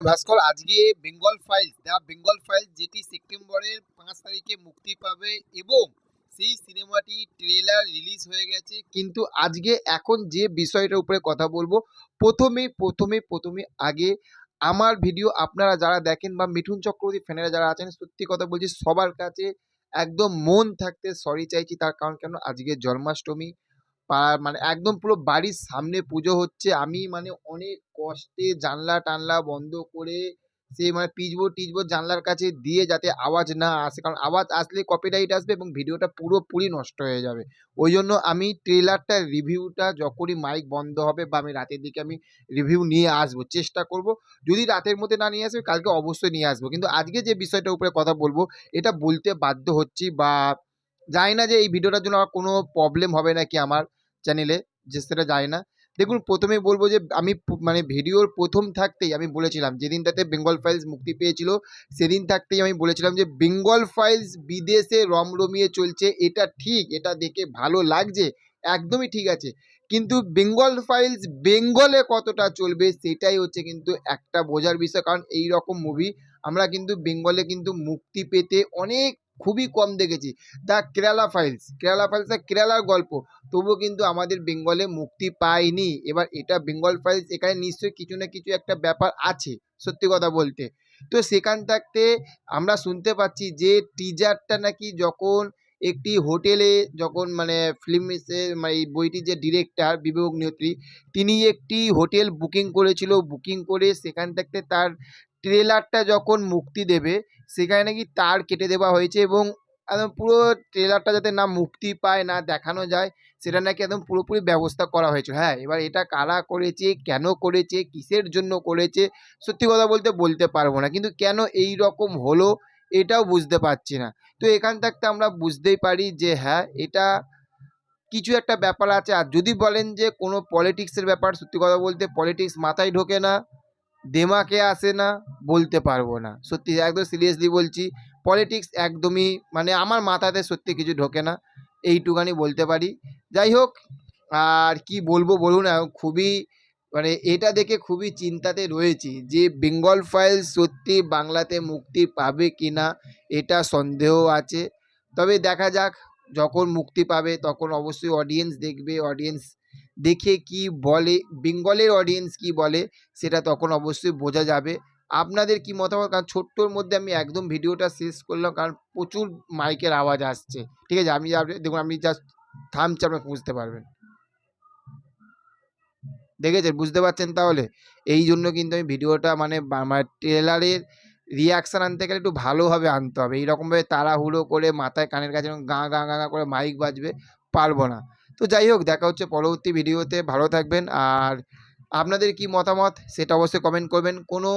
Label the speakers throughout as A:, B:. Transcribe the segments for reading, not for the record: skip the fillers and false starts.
A: ভাস্কর, আজকে বেঙ্গল ফাইলস যেটি সেপ্টেম্বরের 5 তারিখে মুক্তি পাবে এবং সেই সিনেমাটি ট্রেলার রিলিজ হয়ে গেছে। কিন্তু আজকে এখন যে বিষয়টার উপরে কথা বলবো, প্রথমে আগে আমার ভিডিও আপনারা যারা দেখেন বা মিঠুন চক্রবর্তী ফ্যানেরা যারা আছেন, সত্যি কথা বলছি সবার কাছে একদম মন থাকতে সরি চাইছি। তার কারণ কেন, আজকে জন্মাষ্টমী, মানে একদম পুরো বাড়ির সামনে পুজো হচ্ছে। আমি মানে অনেক কষ্টে জানলা টানলা বন্ধ করে সে মানে পিচবোর্ড টিচবোর্ড জানলার কাছে দিয়ে যাতে আওয়াজ না আসে, কারণ আওয়াজ আসলে কপিরাইট আসবে এবং ভিডিওটা পুরোপুরি নষ্ট হয়ে যাবে। ওই জন্য আমি ট্রেলারটা রিভিউটা যখনই মাইক বন্ধ হবে বা আমি রাতের দিকে আমি রিভিউ নিয়ে আসবো, চেষ্টা করব। যদি রাতের মধ্যে না নিয়ে আসবে, কালকে অবশ্যই নিয়ে আসবো। কিন্তু আজকে যে বিষয়টার উপরে কথা বলবো, এটা বলতে বাধ্য হচ্ছি, বা জানি না যে এই ভিডিওটার জন্য আমার কোনো প্রবলেম হবে নাকি আমার চ্যানেলে, যে সেটা জানি না। দেখুন, প্রথমেই বলবো যে আমি মানে ভিডিওর প্রথম থাকতেই আমি বলেছিলাম, যেদিনটাতে বেঙ্গল ফাইলস মুক্তি পেয়েছিল সেদিন থাকতেই আমি বলেছিলাম যে বেঙ্গল ফাইলস বিদেশে রমরমিয়ে চলছে। এটা ঠিক, এটা দেখে ভালো লাগছে, একদমই ঠিক আছে। কিন্তু বেঙ্গল ফাইলস বেঙ্গলে কতটা চলবে সেটাই হচ্ছে কিন্তু একটা বোঝার বিষয়। কারণ এই রকম মুভি আমরা কিন্তু বেঙ্গলে কিন্তু মুক্তি পেতে অনেক খুবই কম দেখেছি। দ্য কেরালা ফাইলস কেরালার গল্প, তবুও কিন্তু আমাদের বেঙ্গলে মুক্তি পায়নি। এবার এটা বেঙ্গল ফাইলস, এখানে নিশ্চয়ই কিছু না কিছু একটা ব্যাপার আছে, সত্যি কথা বলতে। তো সেখান থাকতে আমরা শুনতে পাচ্ছি যে টিজারটা নাকি যখন একটি হোটেলে, যখন মানে মানে এই বইটির যে ডিরেক্টর বিবেক অগ্নিহোত্রী, তিনি একটি হোটেল বুকিং করেছিল। বুকিং করে সেখান থাকতে তার ট্রেলারটা যখন মুক্তি দেবে, সেখানে নাকি তার কেটে দেওয়া হয়েছে এবং একদম পুরো ট্রেলারটা যাতে না মুক্তি পায়, না দেখানো যায়, সেটা নাকি একদম পুরোপুরি ব্যবস্থা করা হয়েছে। হ্যাঁ, এবার এটা কারা করেছে, কেন করেছে, কিসের জন্য করেছে, সত্যি কথা বলতে বলতে পারবো না। কিন্তু কেন এই রকম হলো এটাও বুঝতে পারছি না। তো এখান থাকতে আমরা বুঝতেই পারি যে হ্যাঁ, এটা কিছু একটা ব্যাপার আছে। আর যদি বলেন যে কোনো পলিটিক্সের ব্যাপার, সত্যি কথা বলতে পলিটিক্স মাথায় ঢোকে না, দেমাকে আসে না, বলতে পারবো না। সত্যি একদম সিরিয়াসলি বলছি, পলিটিক্স একদমই মানে আমার মাথাতে সত্যি কিছু ঢোকে না, এইটুখানি বলতে পারি। যাই হোক, আর কি বলবো বলুন, এখন খুবই মানে এটা দেখে খুবই চিন্তাতে রয়েছি যে বেঙ্গল ফাইলস সত্যি বাংলাতে মুক্তি পাবে কি না, এটা সন্দেহ আছে। তবে দেখা যাক, যখন মুক্তি পাবে তখন অবশ্যই অডিয়েন্স দেখবে, অডিয়েন্স দেখে কি বলে, বেঙ্গলের অডিয়েন্স কি বলে, সেটা তখন অবশ্যই বোঝা যাবে। আপনাদের কি মতামত? কারণ ছোট্টর মধ্যে আমি একদম ভিডিওটা শেষ করলাম, কারণ প্রচুর মাইকের আওয়াজ আসছে। ঠিক আছে, আমি দেখুন, আমি জাস্ট থামছি, আপনারা বুঝতে পারবেন। দেখেছেন, বুঝতে পারছেন তাহলে? এই জন্য কিন্তু আমি ভিডিওটা মানে মানে ট্রেলারের রিয়াকশান আনতে গেলে একটু ভালোভাবে আনতে হবে। এইরকমভাবে তাড়াহুড়ো করে মাথায় কানের কাছে এরকম গাঁ, গাঁ, গাঁ, গাঁ করে মাইক বাজবে, পারবো না। তো যাই হোক, দেখা হচ্ছে পরবর্তী ভিডিওতে। ভালো থাকবেন। আর আপনাদের কি মতামত সেটা অবশ্যই কমেন্ট করবেন। কোনো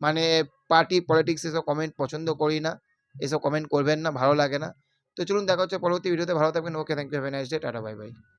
A: মানে পার্টি পলিটিক্স এসব কমেন্ট পছন্দ করি না। এসব কমেন্ট করবেন না, ভালো লাগে না। তো চলুন, দেখা হচ্ছে পরবর্তী ভিডিওতে। ভালো থাকবেন। Okay, thank you. Have a nice day. Tata, bye by.